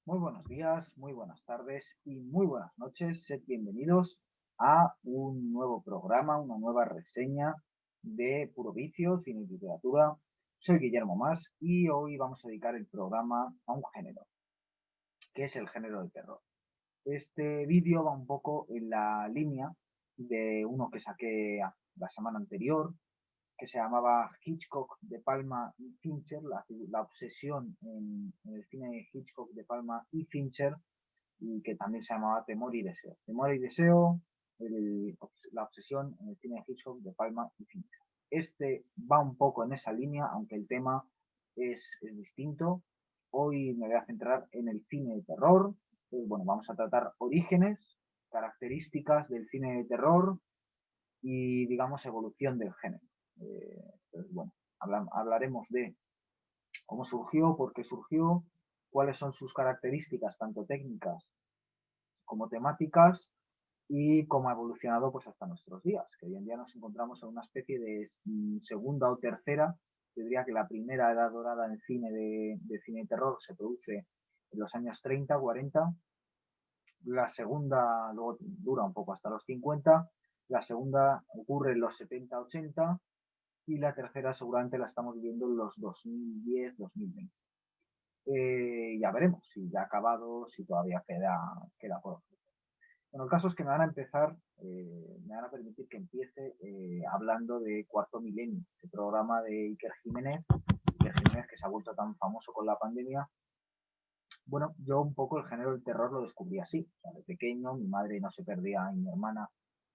Muy buenos días, muy buenas tardes y muy buenas noches. Sed bienvenidos a un nuevo programa, una nueva reseña de Puro Vicio, Cine y Literatura. Soy Guillermo Mas y hoy vamos a dedicar el programa a un género, que es el género del terror. Este vídeo va un poco en la línea de uno que saqué la semana anterior, que se llamaba Hitchcock, De Palma y Fincher, la obsesión en el cine de Hitchcock, De Palma y Fincher, y que también se llamaba Temor y Deseo. Temor y Deseo, la obsesión en el cine de Hitchcock, De Palma y Fincher. Este va un poco en esa línea, aunque el tema es distinto. Hoy me voy a centrar en el cine de terror. Bueno, vamos a tratar orígenes, características del cine de terror y, digamos, evolución del género. Pues bueno, hablaremos de cómo surgió, por qué surgió, cuáles son sus características, tanto técnicas como temáticas, y cómo ha evolucionado pues hasta nuestros días, que hoy en día nos encontramos en una especie de segunda o tercera. Yo diría que la primera edad dorada en cine de cine y terror se produce en los años 30, 40, la segunda luego dura un poco hasta los 50, la segunda ocurre en los 70, 80 y la tercera seguramente la estamos viviendo en los 2010, 2020. Ya veremos si ya ha acabado, si todavía queda por. Bueno, el caso es que me van a permitir que empiece hablando de Cuarto Milenio, el programa de Iker Jiménez que se ha vuelto tan famoso con la pandemia. Bueno, yo un poco el género del terror lo descubrí así. O sea, de pequeño, mi madre no se perdía y mi hermana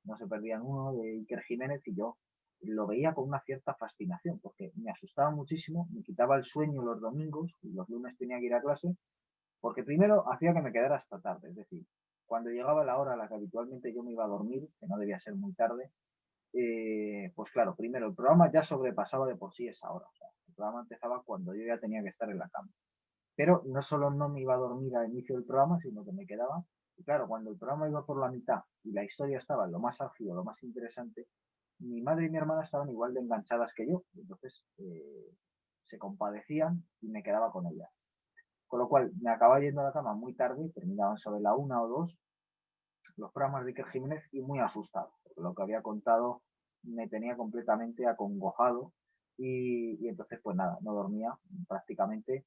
no se perdían uno de Iker Jiménez y yo lo veía con una cierta fascinación porque me asustaba muchísimo, me quitaba el sueño los domingos y los lunes tenía que ir a clase porque primero hacía que me quedara hasta tarde, es decir, cuando llegaba la hora a la que habitualmente yo me iba a dormir, que no debía ser muy tarde, pues claro, primero el programa ya sobrepasaba de por sí esa hora. O sea, el programa empezaba cuando yo ya tenía que estar en la cama. Pero no solo no me iba a dormir al inicio del programa, sino que me quedaba. Y claro, cuando el programa iba por la mitad y la historia estaba en lo más álgido, lo más interesante, mi madre y mi hermana estaban igual de enganchadas que yo. Y entonces se compadecían y me quedaba con ellas. Con lo cual me acababa yendo a la cama muy tarde, terminaban sobre la 1 o 2 los programas de Iker Jiménez y muy asustado, porque lo que había contado me tenía completamente acongojado y entonces pues nada, no dormía prácticamente,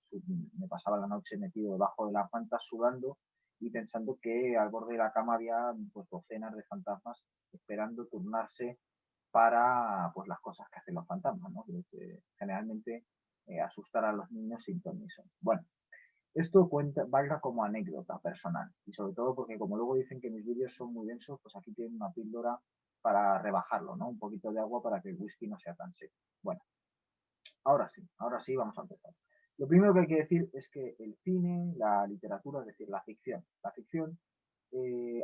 me pasaba la noche metido debajo de las mantas sudando y pensando que al borde de la cama había pues docenas de fantasmas esperando turnarse para pues las cosas que hacen los fantasmas, ¿no? Que generalmente asustar a los niños sin permiso. Bueno, esto valga como anécdota personal y sobre todo porque como luego dicen que mis vídeos son muy densos, pues aquí tienen una píldora para rebajarlo, ¿no? Un poquito de agua para que el whisky no sea tan seco. Bueno, ahora sí vamos a empezar. Lo primero que hay que decir es que el cine, la literatura, es decir, la ficción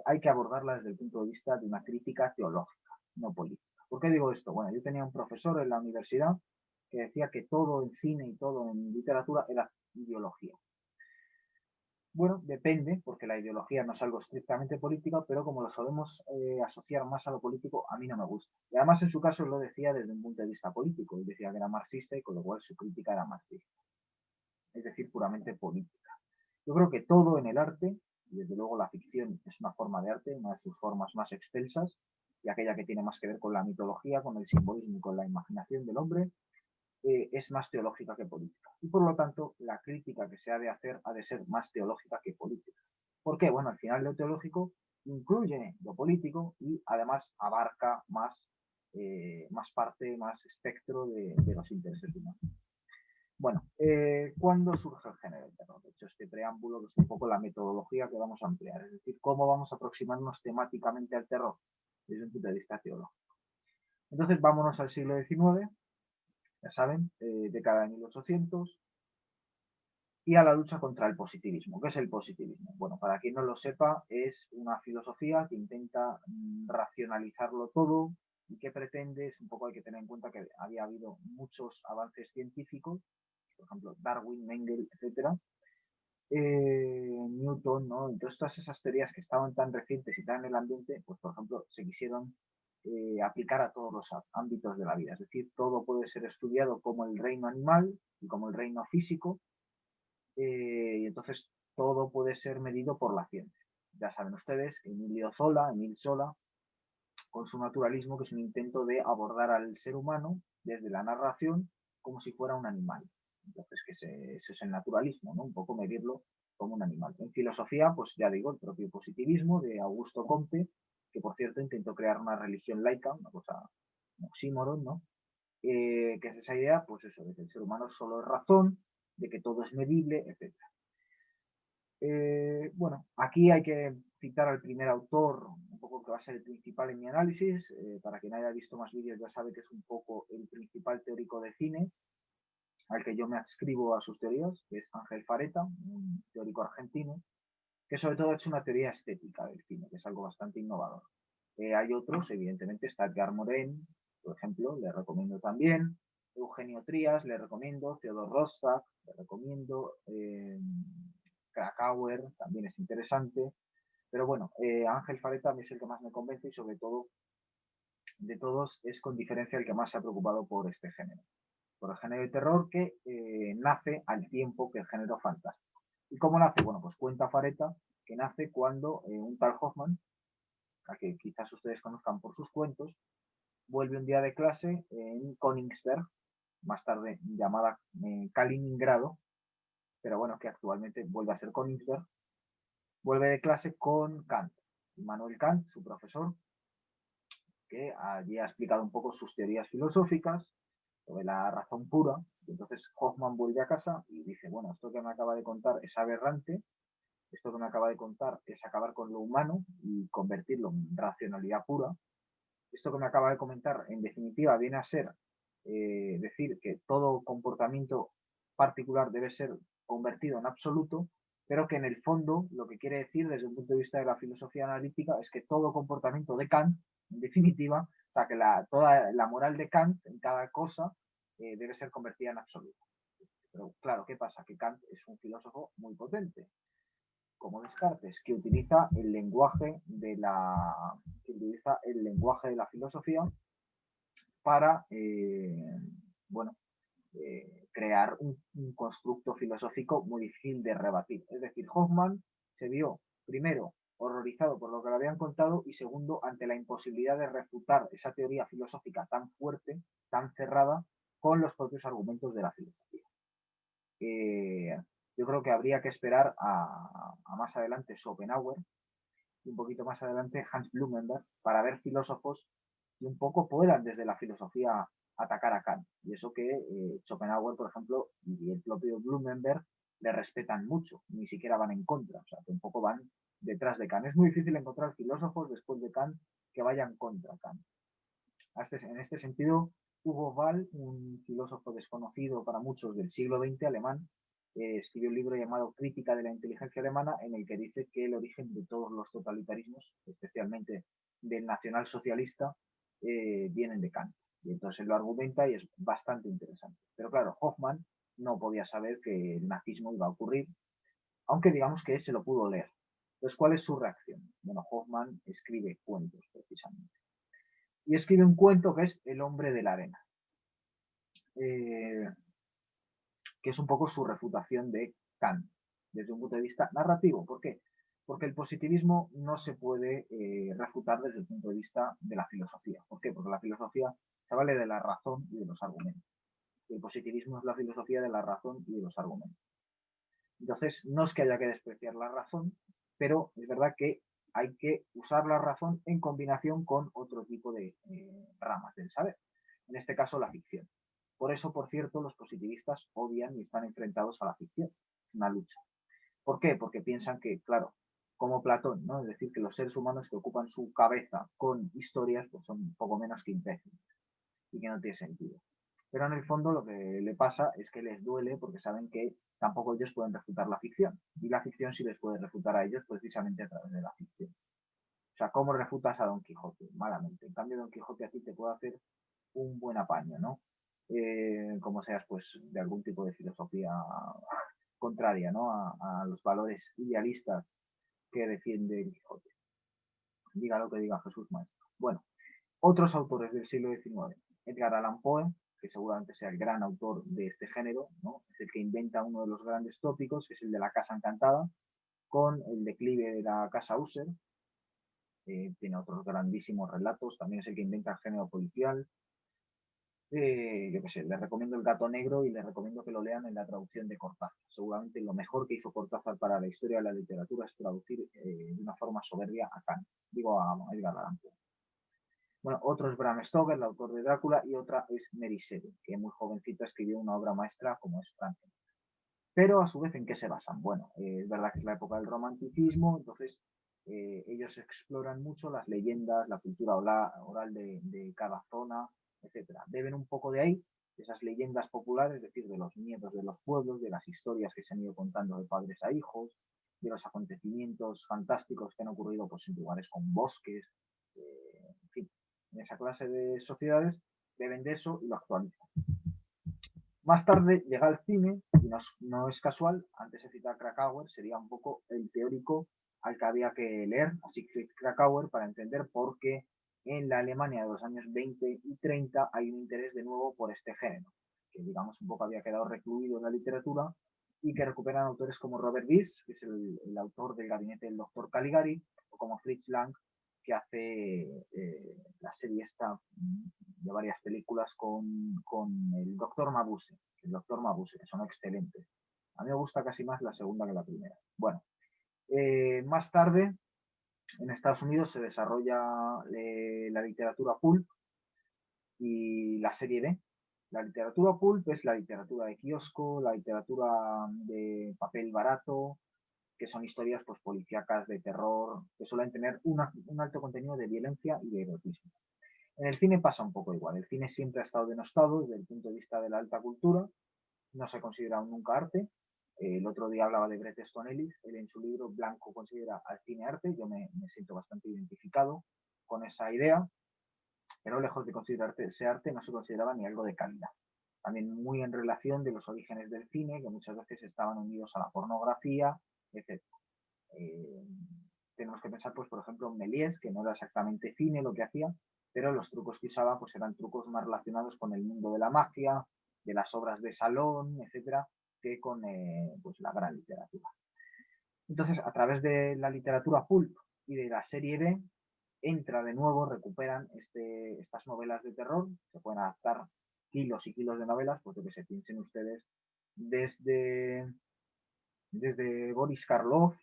hay que abordarla desde el punto de vista de una crítica teológica, no política. ¿Por qué digo esto? Bueno, yo tenía un profesor en la universidad que decía que todo en cine y todo en literatura era ideología. Bueno, depende, porque la ideología no es algo estrictamente político, pero como lo solemos asociar más a lo político, a mí no me gusta. Y además en su caso lo decía desde un punto de vista político, él decía que era marxista y con lo cual su crítica era marxista, es decir, puramente política. Yo creo que todo en el arte, y desde luego la ficción es una forma de arte, una de sus formas más extensas, y aquella que tiene más que ver con la mitología, con el simbolismo y con la imaginación del hombre, es más teológica que política. Y por lo tanto, la crítica que se ha de hacer ha de ser más teológica que política. ¿Por qué? Bueno, al final lo teológico incluye lo político y además abarca más parte, más espectro de los intereses humanos. Bueno, ¿cuándo surge el género del terror? De hecho, este preámbulo es un poco la metodología que vamos a emplear, es decir, cómo vamos a aproximarnos temáticamente al terror desde un punto de vista teológico. Entonces, vámonos al siglo XIX, ya saben, década de 1800, y a la lucha contra el positivismo. ¿Qué es el positivismo? Bueno, para quien no lo sepa, es una filosofía que intenta racionalizarlo todo y que pretende, es un poco hay que tener en cuenta que había habido muchos avances científicos, por ejemplo, Darwin, Mengel, etcétera, Newton, ¿no? Entonces todas esas teorías que estaban tan recientes y tan en el ambiente, pues por ejemplo, se quisieron aplicar a todos los ámbitos de la vida. Es decir, todo puede ser estudiado como el reino animal y como el reino físico, y entonces todo puede ser medido por la ciencia. Ya saben ustedes, Emile Zola, con su naturalismo, que es un intento de abordar al ser humano desde la narración como si fuera un animal. Entonces, eso es el naturalismo, ¿no? Un poco medirlo como un animal. En filosofía, pues ya digo, el propio positivismo de Augusto Comte, que por cierto intentó crear una religión laica, una cosa oxímoron, ¿no? Que es esa idea, pues eso, de que el ser humano solo es razón, de que todo es medible, etc. Bueno, aquí hay que citar al primer autor, un poco que va a ser el principal en mi análisis. Para quien haya visto más vídeos ya sabe que es un poco el principal teórico de cine, al que yo me adscribo a sus teorías, que es Ángel Fareta, un teórico argentino, que sobre todo ha hecho una teoría estética del cine, que es algo bastante innovador. Hay otros, evidentemente, está Edgar Morin, por ejemplo, le recomiendo también. Eugenio Trías, le recomiendo. Theodor Rostock, le recomiendo. Krakauer, también es interesante. Pero bueno, Ángel Fareta es el que más me convence y sobre todo de todos es con diferencia el que más se ha preocupado por este género. Por el género de terror que nace al tiempo que el género fantástico. ¿Y cómo nace? Bueno, pues cuenta Fareta que nace cuando un tal Hoffman, a que quizás ustedes conozcan por sus cuentos, vuelve un día de clase en Königsberg, más tarde llamada Kaliningrado, pero bueno, que actualmente vuelve a ser Königsberg, vuelve de clase con Kant. Immanuel Kant, su profesor, que allí ha explicado un poco sus teorías filosóficas sobre la razón pura. Y entonces Hoffman vuelve a casa y dice, bueno, esto que me acaba de contar es aberrante, esto que me acaba de contar es acabar con lo humano y convertirlo en racionalidad pura. Esto que me acaba de comentar, en definitiva, viene a ser decir que todo comportamiento particular debe ser convertido en absoluto, pero que en el fondo lo que quiere decir desde un punto de vista de la filosofía analítica es que todo comportamiento de Kant, en definitiva, o sea, que toda la moral de Kant en cada cosa debe ser convertida en absoluto. Pero claro, ¿qué pasa? Que Kant es un filósofo muy potente, como Descartes, que utiliza el lenguaje de la filosofía para bueno, crear un constructo filosófico muy difícil de rebatir. Es decir, Hoffman se vio, primero, horrorizado por lo que le habían contado y segundo, ante la imposibilidad de refutar esa teoría filosófica tan fuerte, tan cerrada, con los propios argumentos de la filosofía. Yo creo que habría que esperar a más adelante Schopenhauer y un poquito más adelante Hans Blumenberg para ver filósofos que un poco puedan desde la filosofía atacar a Kant. Y eso que Schopenhauer, por ejemplo, y el propio Blumenberg le respetan mucho, ni siquiera van en contra, o sea, que un poco van detrás de Kant. Es muy difícil encontrar filósofos después de Kant que vayan contra Kant. En este sentido, Hugo Ball, un filósofo desconocido para muchos del siglo XX alemán, escribió un libro llamado Crítica de la inteligencia alemana, en el que dice que el origen de todos los totalitarismos, especialmente del nacionalsocialista, vienen de Kant. Y entonces él lo argumenta y es bastante interesante. Pero claro, Hoffman no podía saber que el nazismo iba a ocurrir, aunque digamos que se lo pudo leer. Entonces, ¿cuál es su reacción? Bueno, Hoffman escribe cuentos, precisamente. Y escribe un cuento que es El hombre de la arena, eh, que es un poco su refutación de Kant, desde un punto de vista narrativo. ¿Por qué? Porque el positivismo no se puede refutar desde el punto de vista de la filosofía. ¿Por qué? Porque la filosofía se vale de la razón y de los argumentos. Y el positivismo es la filosofía de la razón y de los argumentos. Entonces, no es que haya que despreciar la razón, pero es verdad que hay que usar la razón en combinación con otro tipo de ramas del saber. En este caso, la ficción. Por eso, por cierto, los positivistas odian y están enfrentados a la ficción. Es una lucha. ¿Por qué? Porque piensan que, claro, como Platón, ¿no? Es decir, que los seres humanos que ocupan su cabeza con historias pues son un poco menos que imbéciles y que no tiene sentido. Pero en el fondo lo que le pasa es que les duele porque saben que tampoco ellos pueden refutar la ficción. Y la ficción sí les puede refutar a ellos precisamente a través de la ficción. O sea, ¿cómo refutas a Don Quijote? Malamente. En cambio, Don Quijote a ti te puede hacer un buen apaño, ¿no? Como seas, pues, de algún tipo de filosofía contraria, ¿no? A los valores idealistas que defiende el Quijote. Diga lo que diga Jesús Maestro. Bueno, otros autores del siglo XIX. Edgar Allan Poe, que seguramente sea el gran autor de este género, ¿no? Es el que inventa uno de los grandes tópicos, que es el de la casa encantada, con el declive de la casa User. Tiene otros grandísimos relatos, también es el que inventa el género policial. Yo qué sé, les recomiendo El gato negro y les recomiendo que lo lean en la traducción de Cortázar. Seguramente lo mejor que hizo Cortázar para la historia de la literatura es traducir de una forma soberbia a Kant, digo a Edgar Allan Poe. Bueno, otro es Bram Stoker, el autor de Drácula, y otra es Mary Shelley, que muy jovencita escribió una obra maestra como es Frankenstein. Pero a su vez, ¿en qué se basan? Bueno, es verdad que es la época del romanticismo, entonces ellos exploran mucho las leyendas, la cultura oral de cada zona, etcétera. Beben un poco de ahí, de esas leyendas populares, es decir, de los miedos de los pueblos, de las historias que se han ido contando de padres a hijos, de los acontecimientos fantásticos que han ocurrido pues, en lugares con bosques, en fin, en esa clase de sociedades, beben de eso y lo actualizan. Más tarde llega al cine, y no es casual, antes se cita a Krakauer, sería un poco el teórico al que había que leer, a Siegfried Krakauer, para entender por qué en la Alemania de los años 20 y 30 hay un interés de nuevo por este género, que digamos un poco había quedado recluido en la literatura y que recuperan autores como Robert Wiese, que es el autor del Gabinete del Doctor Caligari, o como Fritz Lang, que hace la serie esta de varias películas con el Doctor Mabuse, que son excelentes. A mí me gusta casi más la segunda que la primera. Bueno, más tarde en Estados Unidos se desarrolla la literatura pulp y la serie B. La literatura pulp es la literatura de kiosco, la literatura de papel barato, que son historias pues policíacas de terror, que suelen tener un alto contenido de violencia y de erotismo. En el cine pasa un poco igual. El cine siempre ha estado denostado desde el punto de vista de la alta cultura, no se considera nunca arte. El otro día hablaba de Bret Easton Ellis, él en su libro Blanco considera al cine arte, yo me siento bastante identificado con esa idea, pero lejos de considerarse arte no se consideraba ni algo de calidad. También muy en relación de los orígenes del cine, que muchas veces estaban unidos a la pornografía, etc. Eh, tenemos que pensar, pues, por ejemplo, en Méliès, que no era exactamente cine lo que hacía, pero los trucos que usaba pues, eran trucos más relacionados con el mundo de la magia, de las obras de salón, etcétera, que con pues, la gran literatura. Entonces, a través de la literatura pulp y de la serie B, entra de nuevo, recuperan estas novelas de terror, se pueden adaptar kilos y kilos de novelas, porque que se piensen ustedes desde Boris Karloff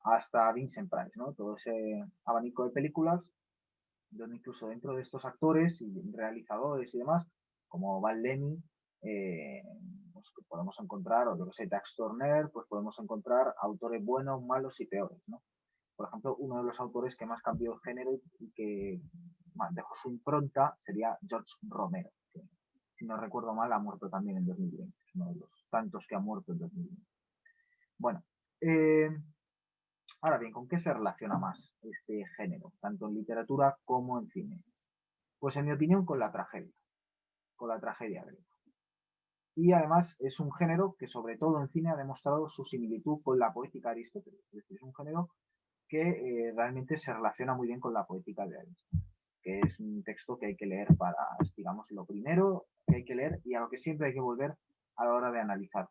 hasta Vincent Price, ¿no? Todo ese abanico de películas, donde incluso dentro de estos actores y realizadores y demás, como Val Lemy, pues que podemos encontrar, o yo que sé, Dax Turner, pues podemos encontrar autores buenos, malos y peores, ¿no? Por ejemplo, uno de los autores que más cambió el género y que dejó su impronta sería George Romero, que, si no recuerdo mal, ha muerto también en 2020, es uno de los tantos que ha muerto en 2020. Bueno, ahora bien, ¿con qué se relaciona más este género, tanto en literatura como en cine? Pues en mi opinión con la tragedia griega. Y además es un género que sobre todo en cine ha demostrado su similitud con la poética de Aristóteles. Es decir, es un género que realmente se relaciona muy bien con la poética de Aristóteles, que es un texto que hay que leer para, digamos, lo primero que hay que leer y a lo que siempre hay que volver a la hora de analizar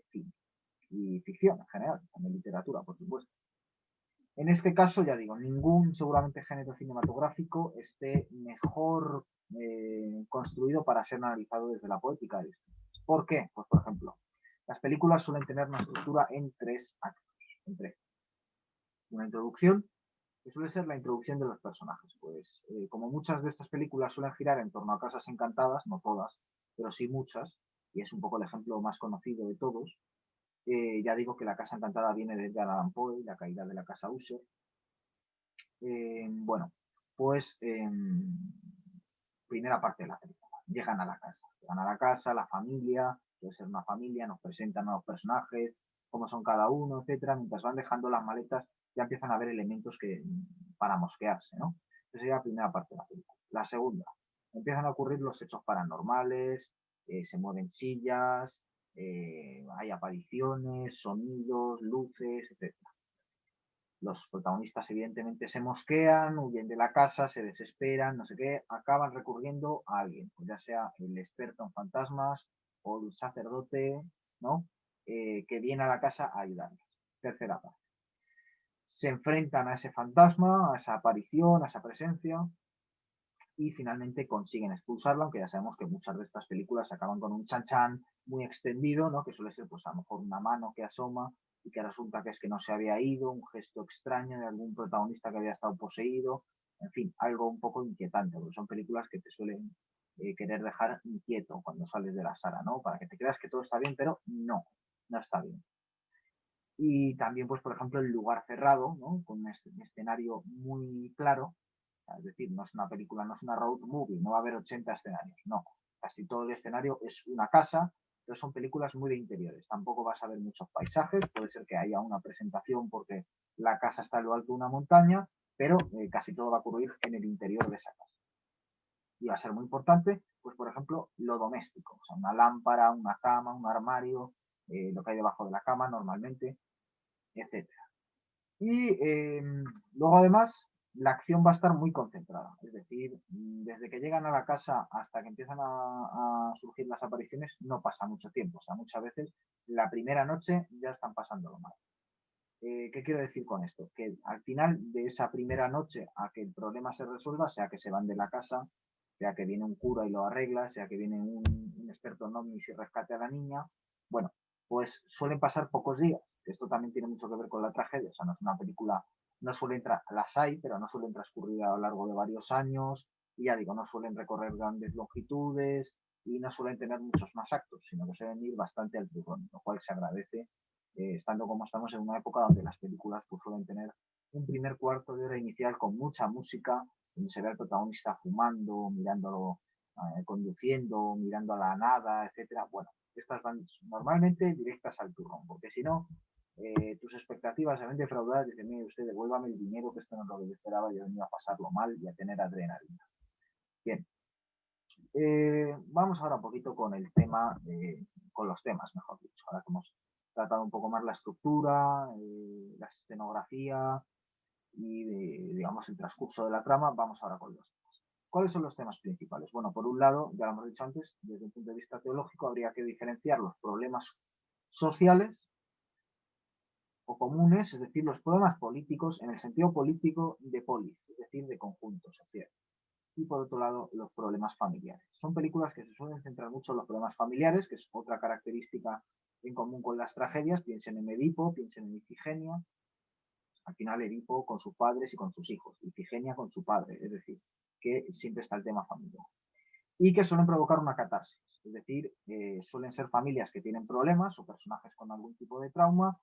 cine y ficción en general, también literatura, por supuesto. En este caso, ya digo, ningún seguramente género cinematográfico esté mejor construido para ser analizado desde la poética de esto. ¿Por qué? Pues, por ejemplo, las películas suelen tener una estructura en tres actos. En tres. Una introducción, que suele ser la introducción de los personajes. Pues, como muchas de estas películas suelen girar en torno a casas encantadas, no todas, pero sí muchas, y es un poco el ejemplo más conocido de todos, ya digo que la casa encantada viene de Edgar Allan Poe, la caída de la casa Usher. Bueno, pues primera parte de la película. Llegan a la casa. Llegan a la casa, la familia, puede ser una familia, nos presentan a los personajes, cómo son cada uno, etcétera. Mientras van dejando las maletas, ya empiezan a haber elementos que para mosquearse, ¿no? Esa sería la primera parte de la película. La segunda, empiezan a ocurrir los hechos paranormales, se mueven sillas, hay apariciones, sonidos, luces, etcétera. Los protagonistas evidentemente se mosquean, huyen de la casa, se desesperan, no sé qué, acaban recurriendo a alguien, pues ya sea el experto en fantasmas o el sacerdote, ¿no? Que viene a la casa a ayudarles. Tercera parte. se enfrentan a ese fantasma, a esa aparición, a esa presencia, y finalmente consiguen expulsarla, aunque ya sabemos que muchas de estas películas acaban con un chan-chan muy extendido, ¿no? Que suele ser pues a lo mejor una mano que asoma y que resulta que es que no se había ido, un gesto extraño de algún protagonista que había estado poseído, en fin, algo un poco inquietante, porque son películas que te suelen querer dejar inquieto cuando sales de la sala, ¿no? Para que te creas que todo está bien, pero no, no está bien. Y también, pues, por ejemplo, El lugar cerrado, ¿no? Con un escenario muy claro, es decir, no es una película, no es una road movie, no va a haber 80 escenarios, no. Casi todo el escenario es una casa, pero son películas muy de interiores. Tampoco vas a ver muchos paisajes, puede ser que haya una presentación porque la casa está en lo alto de una montaña, pero casi todo va a ocurrir en el interior de esa casa. Y va a ser muy importante, pues por ejemplo, lo doméstico, o sea, una lámpara, una cama, un armario, lo que hay debajo de la cama normalmente, etcétera. Y luego además la acción va a estar muy concentrada, es decir, desde que llegan a la casa hasta que empiezan a surgir las apariciones no pasa mucho tiempo, o sea, muchas veces la primera noche ya están pasándolo mal. ¿Qué quiero decir con esto? Que al final de esa primera noche a que el problema se resuelva, sea que se van de la casa, sea que viene un cura y lo arregla, sea que viene un experto en ovnis y rescate a la niña, bueno, pues suelen pasar pocos días. Esto también tiene mucho que ver con la tragedia, o sea, no es una película, no suelen, las hay, pero no suelen transcurrir a lo largo de varios años, y ya digo, no suelen recorrer grandes longitudes y no suelen tener muchos más actos, sino que suelen ir bastante al turrón, lo cual se agradece estando como estamos en una época donde las películas pues, suelen tener un primer cuarto de hora inicial con mucha música, donde se ve al protagonista fumando, mirándolo, conduciendo, mirando a la nada, etcétera. Bueno, estas van normalmente directas al turrón, porque si no, tus expectativas se ven defraudadas y dicen, mire usted, devuélvame el dinero, que esto no es lo que yo esperaba, yo venía a pasarlo mal y a tener adrenalina. Bien, vamos ahora un poquito con el tema, con los temas, mejor dicho. Ahora que hemos tratado un poco más la estructura, la escenografía y, digamos, el transcurso de la trama, vamos ahora con los temas. ¿Cuáles son los temas principales? Bueno, por un lado, ya lo hemos dicho antes, desde un punto de vista teológico, habría que diferenciar los problemas sociales o comunes, es decir, los problemas políticos en el sentido político de polis, es decir, de conjunto social y por otro lado los problemas familiares. Son películas que se suelen centrar mucho en los problemas familiares, que es otra característica en común con las tragedias. Piensen en Edipo, piensen en Ifigenia. Al final Edipo con sus padres y con sus hijos, Ifigenia con su padre, es decir, que siempre está el tema familiar. Y que suelen provocar una catarsis, es decir, suelen ser familias que tienen problemas o personajes con algún tipo de trauma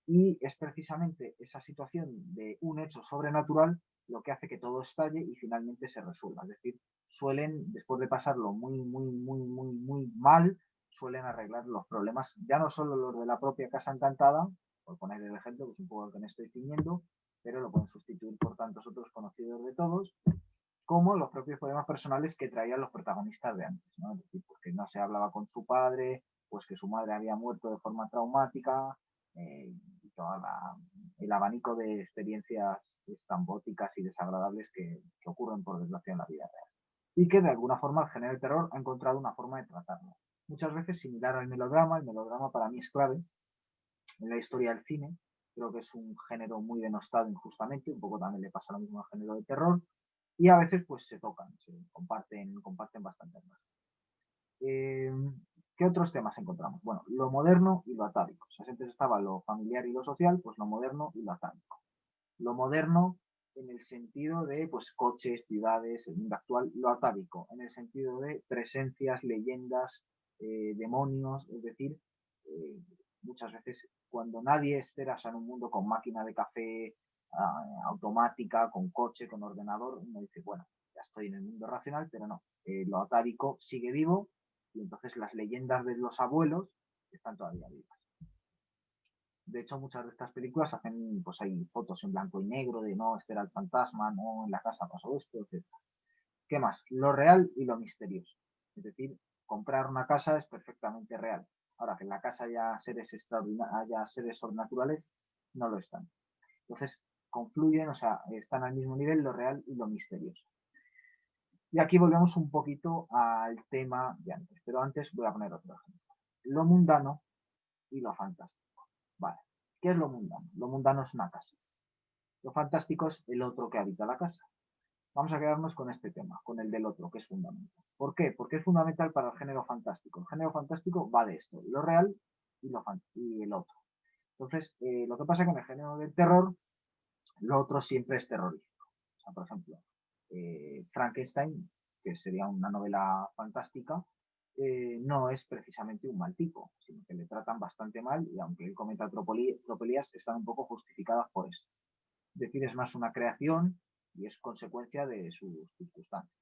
y es precisamente esa situación de un hecho sobrenatural lo que hace que todo estalle y finalmente se resuelva. Es decir, suelen, después de pasarlo muy mal, suelen arreglar los problemas, ya no solo los de la propia casa encantada, por poner el ejemplo, que es un poco el que me estoy ciñendo, pero lo pueden sustituir por tantos otros conocidos de todos, como los propios problemas personales que traían los protagonistas de antes, ¿no? Es decir, porque no se hablaba con su padre, pues que su madre había muerto de forma traumática, y todo el abanico de experiencias estambóticas y desagradables que ocurren por desgracia en la vida real. Y que de alguna forma el género del terror ha encontrado una forma de tratarlo. Muchas veces similar al melodrama, el melodrama para mí es clave en la historia del cine, creo que es un género muy denostado injustamente, un poco también le pasa lo mismo al género de terror, y a veces pues se tocan, se comparten bastante más. Eh, ¿Qué otros temas encontramos? Bueno, lo moderno y lo atávico. O sea, antes estaba lo familiar y lo social, pues lo moderno y lo atávico. Lo moderno en el sentido de pues coches, ciudades, el mundo actual, lo atávico, en el sentido de presencias, leyendas, demonios, es decir, eh, muchas veces cuando nadie espera, o sea, en un mundo con máquina de café automática, con coche, con ordenador, uno dice, bueno, ya estoy en el mundo racional, pero no, lo atávico sigue vivo y entonces las leyendas de los abuelos están todavía vivas. De hecho, muchas de estas películas hacen, pues hay fotos en blanco y negro de no, este era el fantasma, no, en la casa pasó esto, etc. ¿Qué más? Lo real y lo misterioso. Es decir, comprar una casa es perfectamente real. Ahora que en la casa haya seres extraordinarios, haya seres sobrenaturales, no lo están. Entonces, confluyen, o sea, están al mismo nivel lo real y lo misterioso. Y aquí volvemos un poquito al tema de antes, pero antes voy a poner otro ejemplo. Lo mundano y lo fantástico. Vale. ¿Qué es lo mundano? Lo mundano es una casa. Lo fantástico es el otro que habita la casa. Vamos a quedarnos con este tema, con el del otro, que es fundamental. ¿Por qué? Porque es fundamental para el género fantástico. El género fantástico va de esto, lo real y el otro. Entonces, lo que pasa es que en el género del terror, lo otro siempre es terrorífico. O sea, por ejemplo, Frankenstein, que sería una novela fantástica, no es precisamente un mal tipo, sino que le tratan bastante mal y aunque él cometa tropelías, están un poco justificadas por eso. Es decir, es más una creación y es consecuencia de sus circunstancias.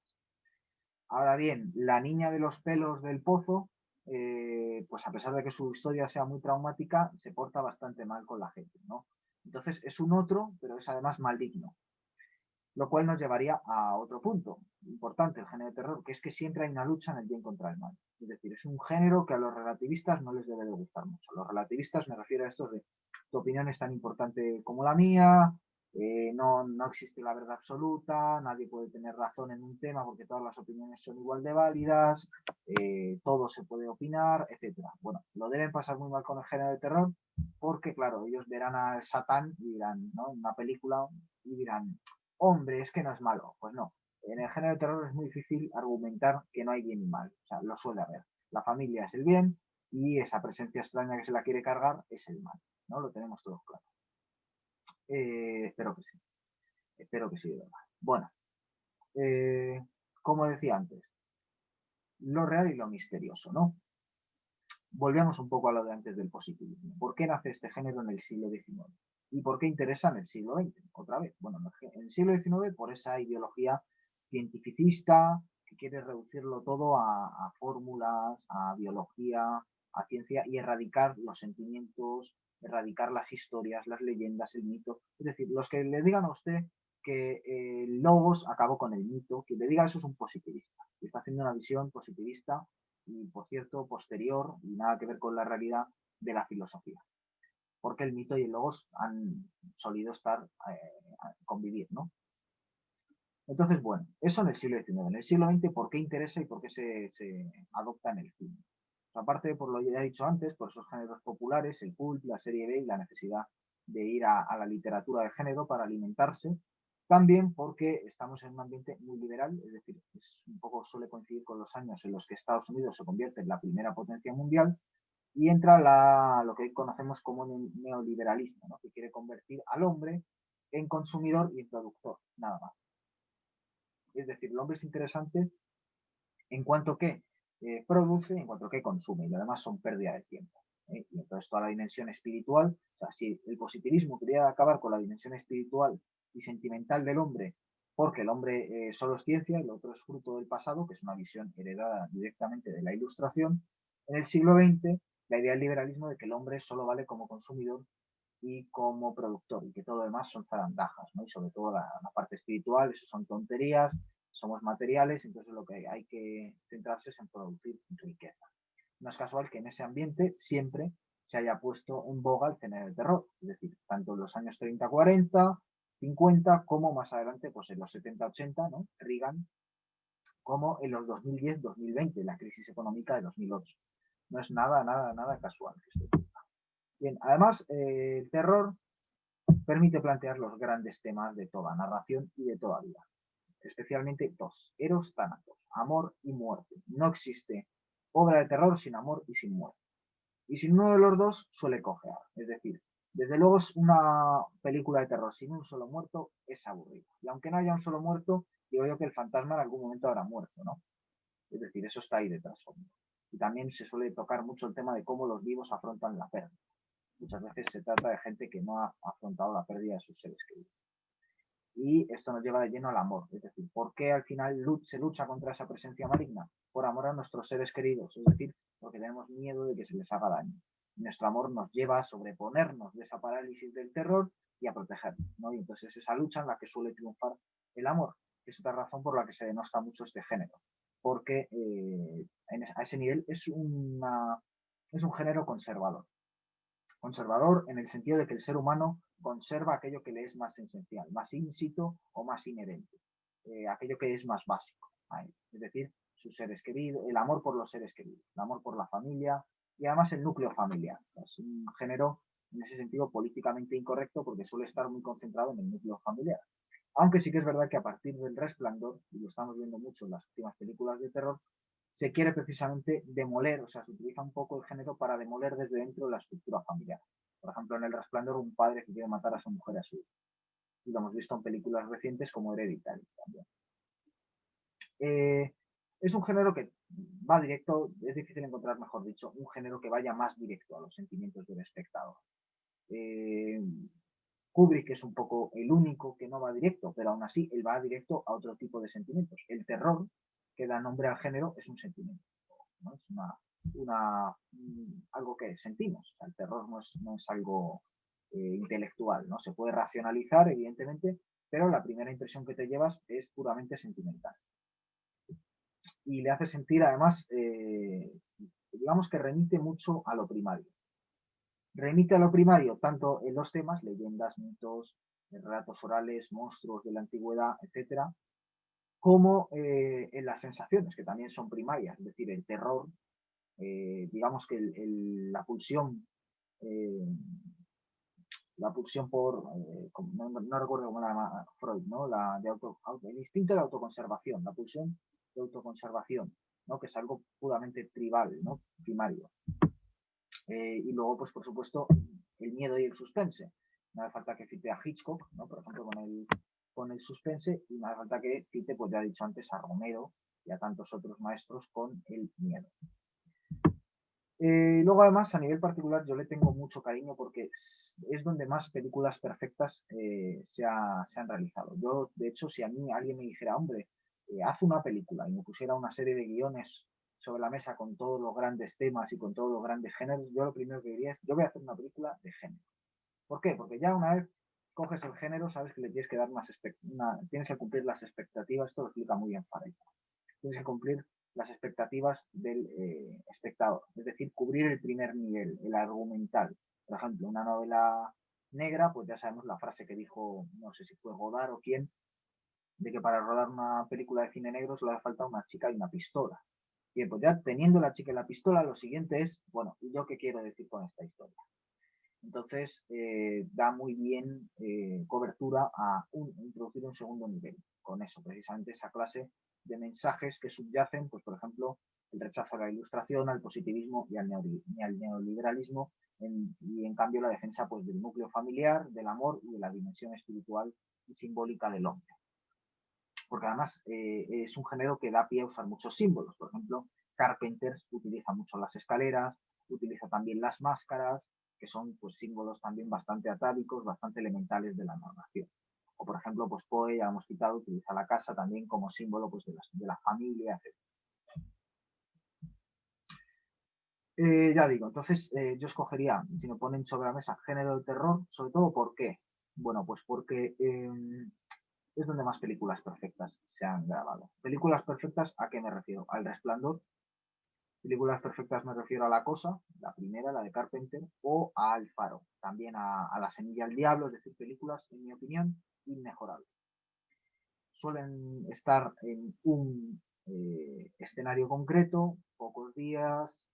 Ahora bien, la niña de los pelos del pozo, pues a pesar de que su historia sea muy traumática, se porta bastante mal con la gente, ¿no? Entonces es un otro, pero es además maligno. Lo cual nos llevaría a otro punto importante, el género de terror, que es que siempre hay una lucha en el bien contra el mal. Es decir, es un género que a los relativistas no les debe de gustar mucho. Los relativistas me refiero a estos de tu opinión es tan importante como la mía, no existe la verdad absoluta, nadie puede tener razón en un tema porque todas las opiniones son igual de válidas, todo se puede opinar, etcétera. Bueno, lo deben pasar muy mal con el género de terror porque, claro, ellos verán a Satán y dirán, ¿no? En una película y dirán, hombre, es que no es malo. Pues no. En el género de terror es muy difícil argumentar que no hay bien y mal. O sea, lo suele haber. La familia es el bien y esa presencia extraña que se la quiere cargar es el mal. ¿No? Lo tenemos todos claro. Espero que sí. Espero que sí, de verdad. Bueno, eh, como decía antes, lo real y lo misterioso, ¿no? Volvemos un poco a lo de antes del positivismo. ¿Por qué nace este género en el siglo XIX? ¿Y por qué interesa en el siglo XX? Otra vez, bueno, en el siglo XIX por esa ideología cientificista que quiere reducirlo todo a fórmulas, a biología, a ciencia y erradicar los sentimientos, erradicar las historias, las leyendas, el mito. Es decir, los que le digan a usted que el Logos acabó con el mito, quien le diga eso es un positivista. Y está haciendo una visión positivista y, por cierto, posterior y nada que ver con la realidad de la filosofía. Porque el mito y el logos han solido estar, convivir, ¿no? Entonces, bueno, eso en el siglo XIX. En el siglo XX, ¿por qué interesa y por qué se adopta en el cine? Pues aparte, por lo que ya he dicho antes, por esos géneros populares, el cult, la serie B y la necesidad de ir a la literatura de género para alimentarse, también porque estamos en un ambiente muy liberal, es decir, es un poco suele coincidir con los años en los que Estados Unidos se convierte en la primera potencia mundial y entra lo que hoy conocemos como neoliberalismo, ¿no? Que quiere convertir al hombre en consumidor y en productor, nada más. Es decir, el hombre es interesante en cuanto que produce, en cuanto que consume, y además son pérdida de tiempo. Y entonces toda la dimensión espiritual, o sea, si el positivismo quería acabar con la dimensión espiritual y sentimental del hombre, porque el hombre solo es ciencia, el otro es fruto del pasado, que es una visión heredada directamente de la ilustración, en el siglo XX la idea del liberalismo de que el hombre solo vale como consumidor y como productor, y que todo lo demás son zarandajas, ¿no? Y sobre todo la parte espiritual, eso son tonterías, somos materiales, entonces lo que hay que centrarse es en producir riqueza. No es casual que en ese ambiente siempre se haya puesto en boga el género de terror, es decir, tanto en los años 30, 40, 50, como más adelante, pues en los 70, 80, ¿no? Reagan, como en los 2010, 2020, la crisis económica de 2008. No es nada casual. Bien, además, el terror permite plantear los grandes temas de toda narración y de toda vida, especialmente dos, Eros Thanatos, amor y muerte. No existe obra de terror sin amor y sin muerte. Y sin uno de los dos suele cojear. Es decir, desde luego es una película de terror sin un solo muerto es aburrida. Y aunque no haya un solo muerto, digo yo que el fantasma en algún momento habrá muerto, ¿no? Es decir, eso está ahí de trasfondo. Y también se suele tocar mucho el tema de cómo los vivos afrontan la pérdida. Muchas veces se trata de gente que no ha afrontado la pérdida de sus seres queridos. Y esto nos lleva de lleno al amor, es decir, ¿por qué al final se lucha contra esa presencia maligna? Por amor a nuestros seres queridos, es decir, porque tenemos miedo de que se les haga daño. Nuestro amor nos lleva a sobreponernos de esa parálisis del terror y a protegernos, ¿no? Y entonces esa lucha en la que suele triunfar el amor, que es otra razón por la que se denosta mucho este género, porque a ese nivel es un género conservador. Conservador en el sentido de que el ser humano conserva aquello que le es más esencial, más ínsito o más inherente, aquello que es más básico. Es decir, sus seres queridos, el amor por los seres queridos, el amor por la familia y además el núcleo familiar. Es un género en ese sentido, políticamente incorrecto porque suele estar muy concentrado en el núcleo familiar. Aunque sí que es verdad que a partir del Resplandor, y lo estamos viendo mucho en las últimas películas de terror, se quiere precisamente demoler, o sea, se utiliza un poco el género para demoler desde dentro de la estructura familiar. Por ejemplo, en el Resplandor, un padre que quiere matar a su mujer a su hijo. Y lo hemos visto en películas recientes como Hereditary también. Es un género que va directo, es difícil encontrar, mejor dicho, un género que vaya más directo a los sentimientos del espectador. Kubrick es un poco el único que no va directo, pero aún así él va directo a otro tipo de sentimientos. El terror, que da nombre al género, es un sentimiento, ¿no? Es algo que sentimos. O sea, el terror no es algo intelectual, ¿no? Se puede racionalizar, evidentemente, pero la primera impresión que te llevas es puramente sentimental. Y le hace sentir, además, digamos que remite mucho a lo primario. Remite a lo primario tanto en los temas, leyendas, mitos, relatos orales, monstruos de la antigüedad, etcétera, como en las sensaciones, que también son primarias, es decir, el terror, digamos que eh, la pulsión por, no recuerdo cómo la llama Freud, ¿no? El instinto de autoconservación, la pulsión de autoconservación, ¿no? Que es algo puramente tribal, ¿no? Primario. Y luego, pues por supuesto, el miedo y el suspense. No hace falta que cite a Hitchcock, ¿no? Por ejemplo, con el suspense, y no hace falta que cite, pues ya he dicho antes, a Romero y a tantos otros maestros con el miedo. Luego, además, a nivel particular, yo le tengo mucho cariño porque es donde más películas perfectas se han realizado. Yo, de hecho, si a mí alguien me dijera, hombre, haz una película y me pusiera una serie de guiones sobre la mesa con todos los grandes temas y con todos los grandes géneros, yo lo primero que diría es, yo voy a hacer una película de género. ¿Por qué? Porque ya una vez coges el género, sabes que le tienes que dar tienes que cumplir las expectativas, esto lo explica muy bien Farrell. Tienes que cumplir las expectativas del espectador, es decir, cubrir el primer nivel, el argumental. Por ejemplo, una novela negra, pues ya sabemos la frase que dijo, no sé si fue Godard o quién, de que para rodar una película de cine negro solo hace falta una chica y una pistola. Bien, pues ya teniendo la chica y la pistola, lo siguiente es, bueno, ¿y yo qué quiero decir con esta historia? Entonces, da muy bien cobertura a introducir un segundo nivel. Con eso, precisamente esa clase de mensajes que subyacen, pues por ejemplo, el rechazo a la ilustración, al positivismo y al neoliberalismo, y en cambio la defensa pues, del núcleo familiar, del amor y de la dimensión espiritual y simbólica del hombre. Porque además es un género que da pie a usar muchos símbolos. Por ejemplo, Carpenter utiliza mucho las escaleras, utiliza también las máscaras, que son pues, símbolos también bastante atávicos, bastante elementales de la narración. O por ejemplo, pues Poe, ya hemos citado, utiliza la casa también como símbolo pues, de la familia, etc. Ya digo, entonces yo escogería, si me ponen sobre la mesa, género de terror, sobre todo ¿por qué? Bueno, pues porque es donde más películas perfectas se han grabado. ¿Películas perfectas a qué me refiero? Al Resplandor. Películas perfectas me refiero a La Cosa, la primera, la de Carpenter, o a El Faro, también a La Semilla del Diablo, es decir, películas, en mi opinión, inmejorables. Suelen estar en un escenario concreto, pocos días,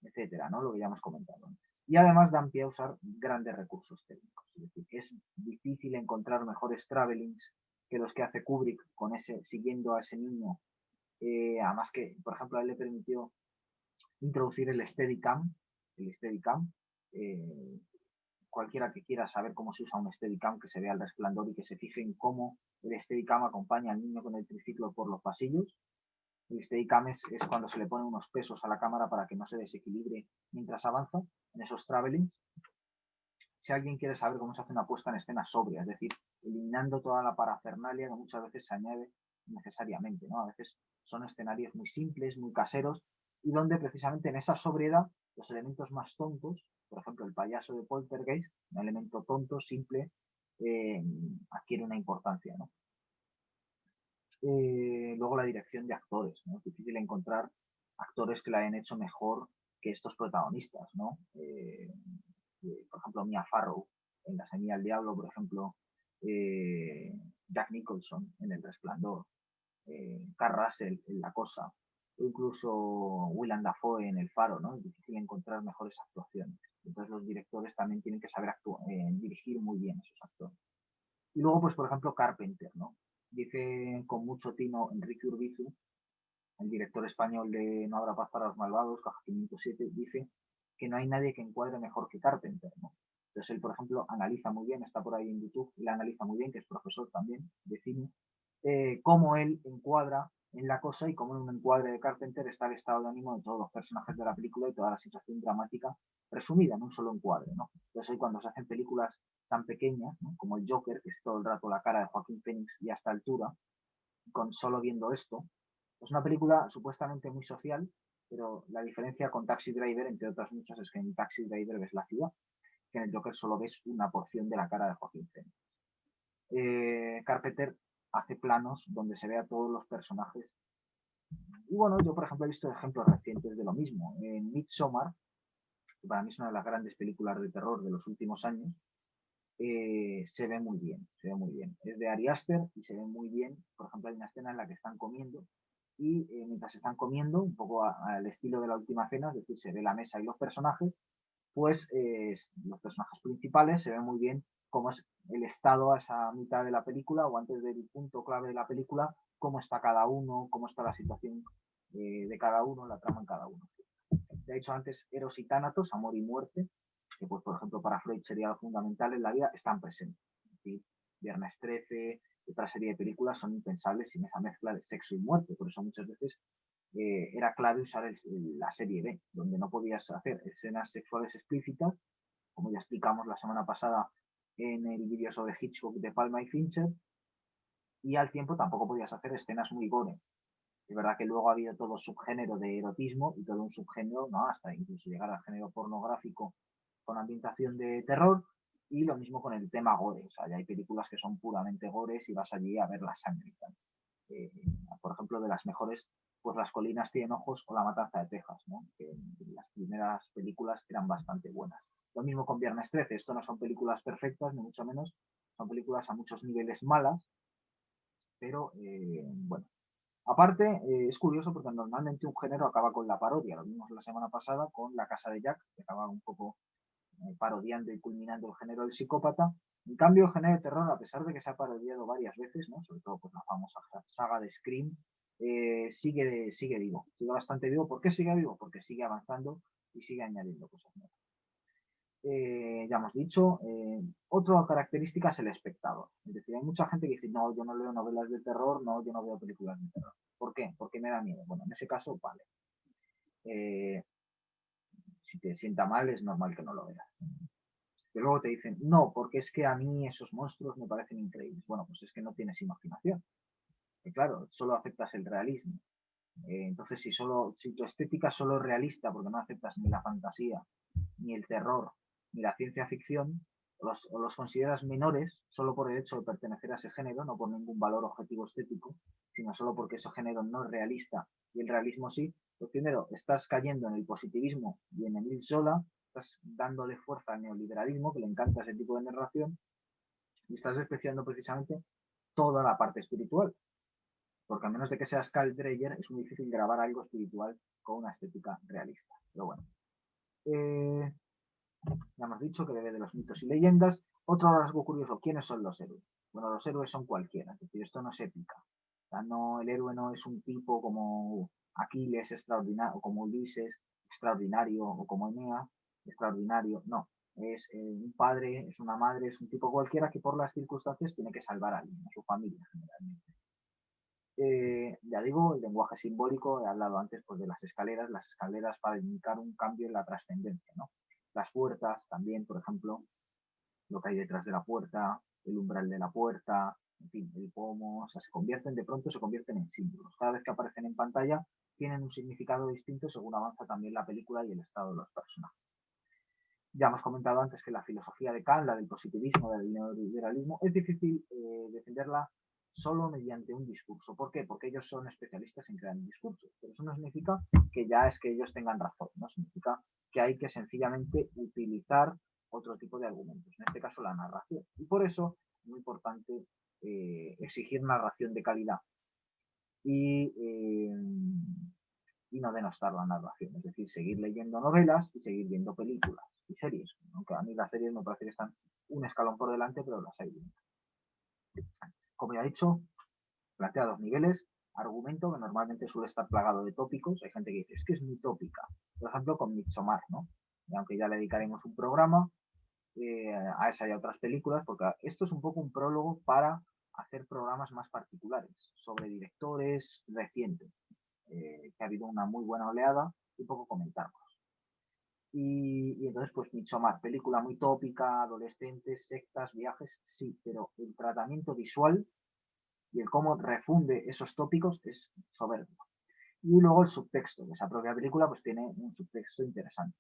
etcétera, ¿no? Lo que ya hemos comentado antes. Y además dan pie a usar grandes recursos técnicos. Es decir, es difícil encontrar mejores travelings que los que hace Kubrick con siguiendo a ese niño. Además que, por ejemplo, a él le permitió introducir el Steadicam. El Steadicam. Cualquiera que quiera saber cómo se usa un Steadicam, que se vea el resplandor y que se fije en cómo el Steadicam acompaña al niño con el triciclo por los pasillos. El Steadicam es cuando se le ponen unos pesos a la cámara para que no se desequilibre mientras avanza en esos travelings. Si alguien quiere saber cómo se hace una puesta en escena sobria, es decir, eliminando toda la parafernalia que muchas veces se añade necesariamente, ¿no? A veces son escenarios muy simples, muy caseros, y donde precisamente en esa sobriedad los elementos más tontos, por ejemplo el payaso de Poltergeist, un elemento tonto, simple, adquiere una importancia, ¿no? Luego la dirección de actores, ¿no? Es difícil encontrar actores que la hayan hecho mejor que estos protagonistas, ¿no? Por ejemplo, Mia Farrow en La Semilla del Diablo, por ejemplo, Jack Nicholson en El Resplandor, Carl Russell en La Cosa, o incluso Willem Dafoe en El Faro, ¿no? Es difícil encontrar mejores actuaciones. Entonces los directores también tienen que saber dirigir muy bien esos actores. Y luego, pues, por ejemplo, Carpenter, ¿no? Dice con mucho tino Enrique Urbizu, el director español de No habrá paz para los malvados, Caja 507, dice que no hay nadie que encuadre mejor que Carpenter, ¿no? Entonces él, por ejemplo, analiza muy bien, está por ahí en YouTube, él analiza muy bien, que es profesor también de cine, cómo él encuadra en la cosa y cómo en un encuadre de Carpenter está el estado de ánimo de todos los personajes de la película y toda la situación dramática resumida en un solo encuadre, ¿no? Entonces hoy cuando se hacen películas tan pequeñas, ¿no? Como el Joker, que es todo el rato la cara de Joaquín Phoenix y a esta altura, con solo viendo esto, es una película supuestamente muy social, pero la diferencia con Taxi Driver, entre otras muchas, es que en Taxi Driver ves la ciudad, que en el Joker solo ves una porción de la cara de Joaquín Phoenix. Carpenter hace planos donde se ve a todos los personajes. Y bueno, yo por ejemplo he visto ejemplos recientes de lo mismo. En Midsommar, que para mí es una de las grandes películas de terror de los últimos años, se ve muy bien, se ve muy bien. Es de Ari Aster y se ve muy bien. Por ejemplo, hay una escena en la que están comiendo y mientras están comiendo, un poco al estilo de la última cena, es decir, se ve la mesa y los personajes, pues los personajes principales se ve muy bien cómo es el estado a esa mitad de la película o antes del punto clave de la película, cómo está cada uno, cómo está la situación de cada uno, la trama en cada uno. De hecho, antes Eros y Tánatos, amor y muerte, que pues por ejemplo para Freud sería lo fundamental en la vida, están presentes. Es decir, Viernes 13 y otra serie de películas son impensables sin esa mezcla de sexo y muerte. Por eso muchas veces era clave usar la serie B, donde no podías hacer escenas sexuales explícitas, como ya explicamos la semana pasada en el vídeo sobre Hitchcock de Palma y Fincher, y al tiempo tampoco podías hacer escenas muy gore. Es verdad que luego ha habido todo subgénero de erotismo y todo un subgénero, ¿no? Hasta incluso llegar al género pornográfico con ambientación de terror, y lo mismo con el tema gore. O sea, ya hay películas que son puramente gores y vas allí a ver la sangre. Eh, por ejemplo, de las mejores, pues Las colinas tienen ojos o La matanza de Texas, ¿no? Que las primeras películas eran bastante buenas. Lo mismo con Viernes 13, esto no son películas perfectas, ni mucho menos, son películas a muchos niveles malas, pero bueno. Aparte, es curioso porque normalmente un género acaba con la parodia, lo vimos la semana pasada con La casa de Jack, que acaba un poco parodiando y culminando el género del psicópata. En cambio, el género de terror, a pesar de que se ha parodiado varias veces, ¿no? Sobre todo por la famosa saga de Scream, sigue vivo, sigue bastante vivo. ¿Por qué sigue vivo? Porque sigue avanzando y sigue añadiendo cosas nuevas. Ya hemos dicho, otra característica es el espectador. Es decir, hay mucha gente que dice, no, yo no leo novelas de terror, no, yo no veo películas de terror. ¿Por qué? Porque me da miedo. Bueno, en ese caso, vale. Si te sienta mal, es normal que no lo veas. Que luego te dicen, no, porque es que a mí esos monstruos me parecen increíbles. Bueno, pues es que no tienes imaginación. Y claro, solo aceptas el realismo. Entonces, si tu estética solo es realista, porque no aceptas ni la fantasía, ni el terror, ni la ciencia ficción, o los consideras menores solo por el hecho de pertenecer a ese género, no por ningún valor objetivo estético, sino solo porque ese género no es realista y el realismo sí, pues primero estás cayendo en el positivismo y en Emil Zola, estás dándole fuerza al neoliberalismo, que le encanta ese tipo de narración, y estás despreciando precisamente toda la parte espiritual, porque a menos de que seas Carl Dreyer, es muy difícil grabar algo espiritual con una estética realista. Pero bueno, ya hemos dicho que bebe de los mitos y leyendas. Otro rasgo curioso, ¿quiénes son los héroes? Bueno, los héroes son cualquiera, es decir, esto no es épica. O sea, no, el héroe no es un tipo como Aquiles extraordinario, o como Ulises extraordinario, o como Enea extraordinario, no. Es un padre, es una madre, es un tipo cualquiera que por las circunstancias tiene que salvar a alguien, a su familia generalmente. Ya digo, el lenguaje simbólico, he hablado antes pues, de las escaleras para indicar un cambio en la trascendencia, ¿no? Las puertas también, por ejemplo, lo que hay detrás de la puerta, el umbral de la puerta, en fin, el pomo, o sea, de pronto se convierten en símbolos. Cada vez que aparecen en pantalla tienen un significado distinto según avanza también la película y el estado de los personajes. Ya hemos comentado antes que la filosofía de Kant, la del positivismo, del neoliberalismo, es difícil defenderla solo mediante un discurso. ¿Por qué? Porque ellos son especialistas en crear un discurso. Pero eso no significa que ya es que ellos tengan razón, no significa que hay que sencillamente utilizar otro tipo de argumentos, en este caso la narración. Y por eso es muy importante exigir narración de calidad. Y y no denostar la narración. Es decir, seguir leyendo novelas y seguir viendo películas y series. Aunque a mí las series me parece que están un escalón por delante, pero las hay bien. Como ya he dicho, plantea dos niveles. Argumento, que normalmente suele estar plagado de tópicos. Hay gente que dice, es que es muy tópica. Por ejemplo, con Midsommar, ¿no? Y aunque ya le dedicaremos un programa a esa y a otras películas, porque esto es un poco un prólogo para hacer programas más particulares sobre directores recientes, que ha habido una muy buena oleada, y un poco comentarlos. Y entonces, pues Midsommar, película muy tópica, adolescentes, sectas, viajes, sí, pero el tratamiento visual y el cómo refunde esos tópicos es soberbio. Y luego el subtexto de esa propia película pues tiene un subtexto interesante.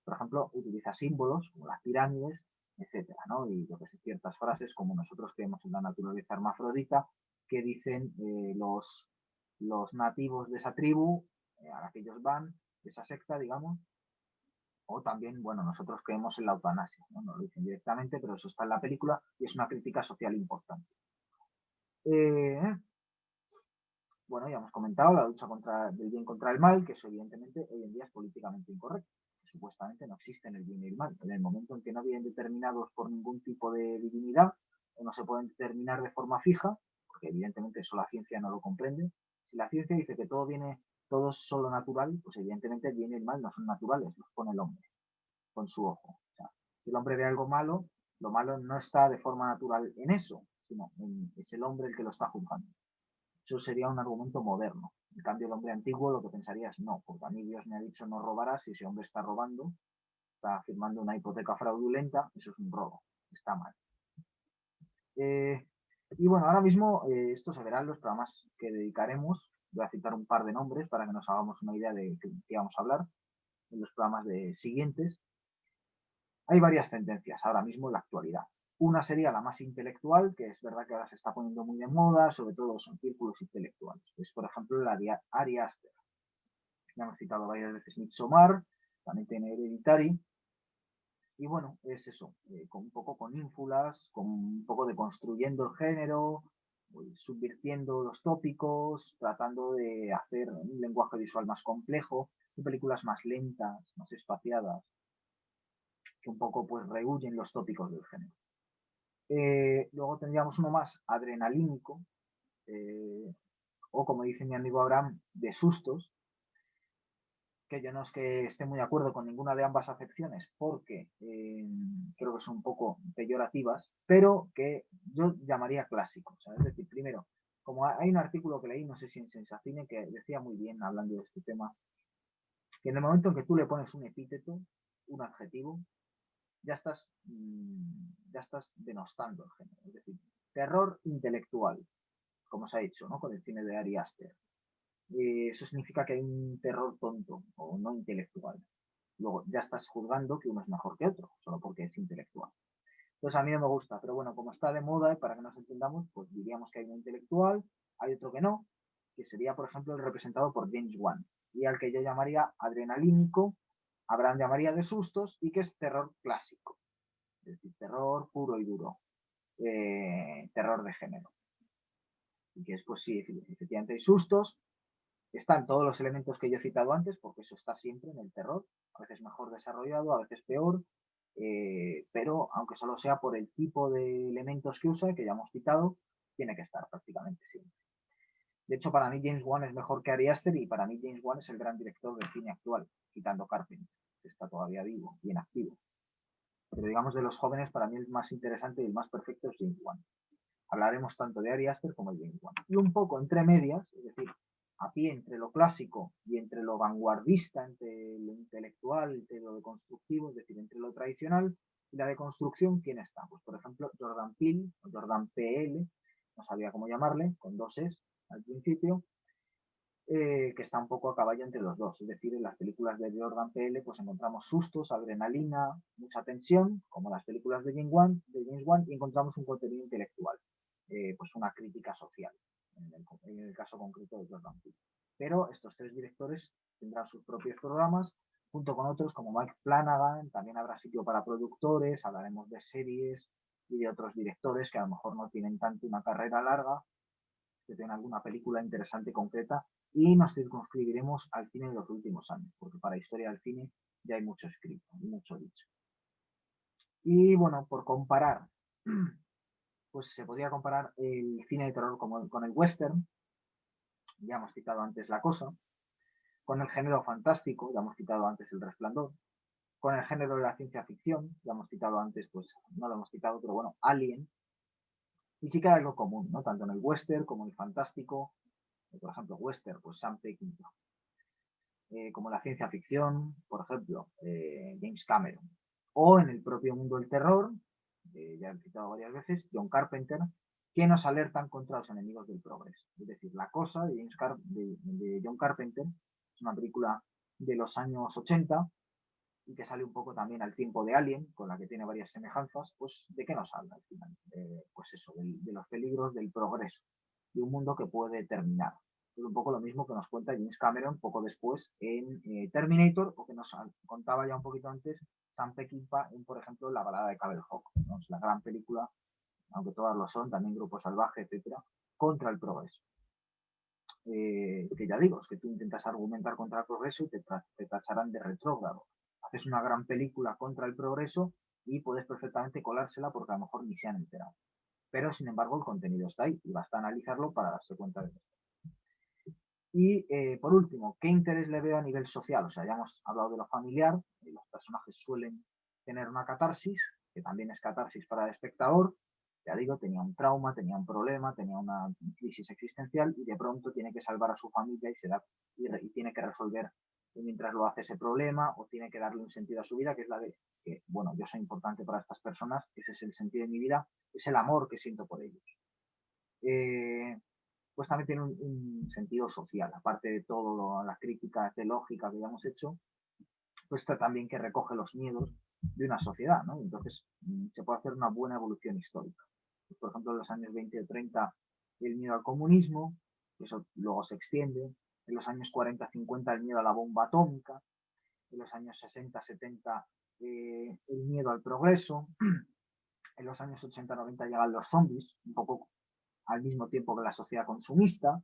Por ejemplo, utiliza símbolos como las pirámides, etcétera, ¿no? Y lo que sé, ciertas frases como nosotros creemos en la naturaleza hermafrodita que dicen los nativos de esa tribu a la que ellos van, de esa secta, digamos, o también, bueno, nosotros creemos en la eutanasia, ¿no? No lo dicen directamente, pero eso está en la película y es una crítica social importante. Eh, bueno, ya hemos comentado la lucha del bien contra el mal, que eso evidentemente hoy en día es políticamente incorrecto. Supuestamente no existen el bien y el mal. En el momento en que no vienen determinados por ningún tipo de divinidad o no se pueden determinar de forma fija, porque evidentemente eso la ciencia no lo comprende, si la ciencia dice que todo es solo natural, pues evidentemente el bien y el mal no son naturales, los pone el hombre con su ojo. O sea, si el hombre ve algo malo, lo malo no está de forma natural en eso, sino es el hombre el que lo está juzgando. Eso sería un argumento moderno. En cambio, el hombre antiguo lo que pensaría es no, porque a mí Dios me ha dicho no robarás y ese hombre está robando, está firmando una hipoteca fraudulenta, eso es un robo, está mal. Y bueno, ahora mismo esto se verá en los programas que dedicaremos. Voy a citar un par de nombres para que nos hagamos una idea de qué vamos a hablar en los programas siguientes. Hay varias tendencias ahora mismo en la actualidad. Una sería la más intelectual, que es verdad que ahora se está poniendo muy de moda, sobre todo son círculos intelectuales. Es, por ejemplo, la de Ari Aster. Ya hemos citado varias veces Midsommar, también tiene Hereditary. Y bueno, es eso, con un poco con ínfulas, con un poco de construyendo el género, subvirtiendo los tópicos, tratando de hacer un lenguaje visual más complejo, son películas más lentas, más espaciadas, que un poco pues rehuyen los tópicos del género. Luego tendríamos uno más adrenalínico, o como dice mi amigo Abraham, de sustos, que yo no es que esté muy de acuerdo con ninguna de ambas acepciones, porque creo que son un poco peyorativas, pero que yo llamaría clásicos. ¿Sabes? Es decir, primero, como hay un artículo que leí, no sé si en Sensacine, que decía muy bien, hablando de este tema, que en el momento en que tú le pones un epíteto, un adjetivo, ya estás denostando el género. Es decir, terror intelectual, como se ha dicho, ¿no? Con el cine de Ari Aster. Eso significa que hay un terror tonto o no intelectual. Luego ya estás juzgando que uno es mejor que otro, solo porque es intelectual. Entonces a mí no me gusta, pero bueno, como está de moda, para que nos entendamos, pues diríamos que hay un intelectual, hay otro que no, que sería, por ejemplo, el representado por James Wan, y al que yo llamaría adrenalínico, Abraham llamaría de sustos, y que es terror clásico, es decir, terror puro y duro, terror de género. Y que es, pues sí, efectivamente hay sustos, están todos los elementos que yo he citado antes, porque eso está siempre en el terror, a veces mejor desarrollado, a veces peor, pero aunque solo sea por el tipo de elementos que usa, que ya hemos citado, tiene que estar prácticamente siempre. De hecho, para mí James Wan es mejor que Ari Aster y para mí James Wan es el gran director del cine actual, quitando Carpenter, que está todavía vivo y en activo. Pero digamos de los jóvenes, para mí el más interesante y el más perfecto es James Wan. Hablaremos tanto de Ari Aster como de James Wan. Y un poco entre medias, es decir, a pie entre lo clásico y entre lo vanguardista, entre lo intelectual, entre lo deconstructivo, es decir, entre lo tradicional y la deconstrucción, ¿quién está? Pues por ejemplo, Jordan Peele, o Jordan Peele, no sabía cómo llamarle, con dos es al principio, que está un poco a caballo entre los dos. Es decir, en las películas de Jordan Peele pues encontramos sustos, adrenalina, mucha tensión, como las películas de James Wan y encontramos un contenido intelectual, pues una crítica social, en el caso concreto de Jordan Peele. Pero estos tres directores tendrán sus propios programas, junto con otros como Mike Flanagan, también habrá sitio para productores, hablaremos de series y de otros directores que a lo mejor no tienen tanto una carrera larga, que tengan alguna película interesante concreta, y nos circunscribiremos al cine de los últimos años, porque para historia del cine ya hay mucho escrito y mucho dicho. Y bueno, por comparar, pues se podría comparar el cine de terror con el western, ya hemos citado antes La Cosa, con el género fantástico, ya hemos citado antes El Resplandor, con el género de la ciencia ficción, ya hemos citado antes, pues no lo hemos citado, pero bueno, Alien, y sí que hay algo común, ¿no? Tanto en el western como en el fantástico, por ejemplo, western, pues Sam Peckinpah, como la ciencia ficción, por ejemplo, James Cameron, o en el propio mundo del terror, ya he citado varias veces, John Carpenter, que nos alertan contra los enemigos del progreso. Es decir, La Cosa de John Carpenter es una película de los años 80 y que sale un poco también al tiempo de Alien, con la que tiene varias semejanzas. Pues ¿de qué nos habla al final? Pues eso, de los peligros del progreso, de un mundo que puede terminar. Es un poco lo mismo que nos cuenta James Cameron poco después en Terminator, o que nos contaba ya un poquito antes Sam Peckinpah en, por ejemplo, La balada de Cabell Hawk, ¿no? Es la gran película, aunque todas lo son, también Grupo Salvaje, etcétera, contra el progreso. Que ya digo, es que tú intentas argumentar contra el progreso y te tacharán de retrógrado. Haces una gran película contra el progreso y puedes perfectamente colársela porque a lo mejor ni se han enterado. Pero, sin embargo, el contenido está ahí y basta analizarlo para darse cuenta de esto. Y, por último, ¿qué interés le veo a nivel social? O sea, ya hemos hablado de lo familiar, los personajes suelen tener una catarsis, que también es catarsis para el espectador. Ya digo, tenía un trauma, tenía un problema, tenía una crisis existencial y de pronto tiene que salvar a su familia y tiene que resolver mientras lo hace ese problema, o tiene que darle un sentido a su vida, que es la de que, bueno, yo soy importante para estas personas, ese es el sentido de mi vida, es el amor que siento por ellos. Eh, pues también tiene un sentido social, aparte de toda la crítica teológica que ya hemos hecho, pues está también que recoge los miedos de una sociedad, ¿no? Entonces se puede hacer una buena evolución histórica. Pues, por ejemplo, en los años 20 o 30 el miedo al comunismo, eso luego se extiende. En los años 40-50 el miedo a la bomba atómica. En los años 60-70 el miedo al progreso. En los años 80-90 llegan los zombies, un poco al mismo tiempo que la sociedad consumista.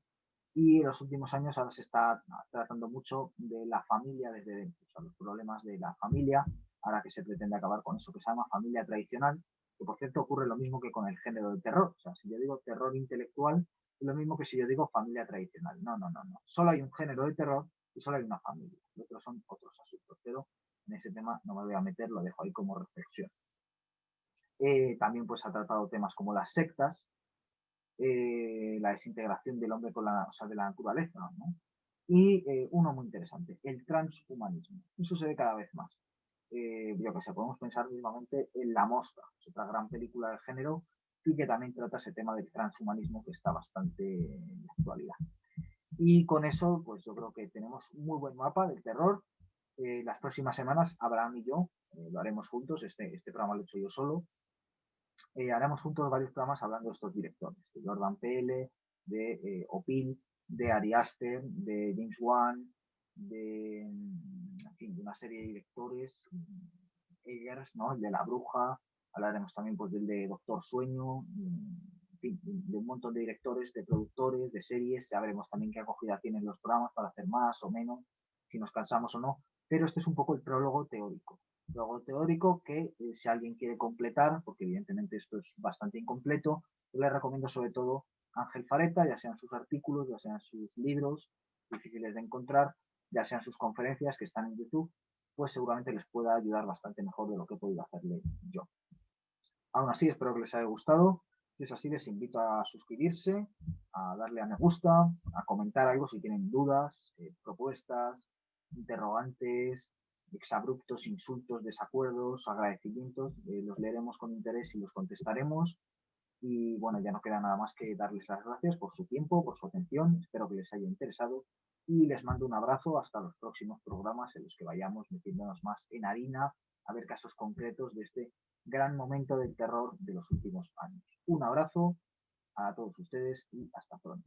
Y en los últimos años ahora se está tratando mucho de la familia desde dentro, o sea, los problemas de la familia, ahora que se pretende acabar con eso que se llama familia tradicional, que por cierto ocurre lo mismo que con el género del terror. O sea, si yo digo terror intelectual, es lo mismo que si yo digo familia tradicional. No, no, no, no. Solo hay un género de terror y solo hay una familia. Los otros son otros asuntos, pero en ese tema no me voy a meter, lo dejo ahí como reflexión. También pues ha tratado temas como las sectas, la desintegración del hombre con o sea, de la naturaleza, ¿no? Y uno muy interesante, el transhumanismo. Eso se ve cada vez más. Yo que sé, podemos pensar mismamente en La Mosca, es otra gran película de género y que también trata ese tema del transhumanismo que está bastante en la actualidad. Y con eso, pues yo creo que tenemos un muy buen mapa del terror. Las próximas semanas, Abraham y yo lo haremos juntos, este programa lo he hecho yo solo, haremos juntos varios programas hablando de estos directores, de Jordan Peele, de Opil, de Ari Aster, de James Wan, en fin, de una serie de directores, Eggers, ¿no? El de La Bruja, hablaremos también pues del de Doctor Sueño, en fin, de un montón de directores, de productores, de series. Ya veremos también qué acogida tienen los programas para hacer más o menos, si nos cansamos o no, pero este es un poco el prólogo teórico. Prólogo teórico que si alguien quiere completar, porque evidentemente esto es bastante incompleto, yo les recomiendo sobre todo Ángel Fareta, ya sean sus artículos, ya sean sus libros, difíciles de encontrar, ya sean sus conferencias que están en YouTube, pues seguramente les pueda ayudar bastante mejor de lo que he podido hacerle yo. Aún así, espero que les haya gustado. Si es así, les invito a suscribirse, a darle a me gusta, a comentar algo si tienen dudas, propuestas, interrogantes, exabruptos, insultos, desacuerdos, agradecimientos. Los leeremos con interés y los contestaremos. Y bueno, ya no queda nada más que darles las gracias por su tiempo, por su atención. Espero que les haya interesado y les mando un abrazo hasta los próximos programas en los que vayamos metiéndonos más en harina a ver casos concretos de este gran momento del terror de los últimos años. Un abrazo a todos ustedes y hasta pronto.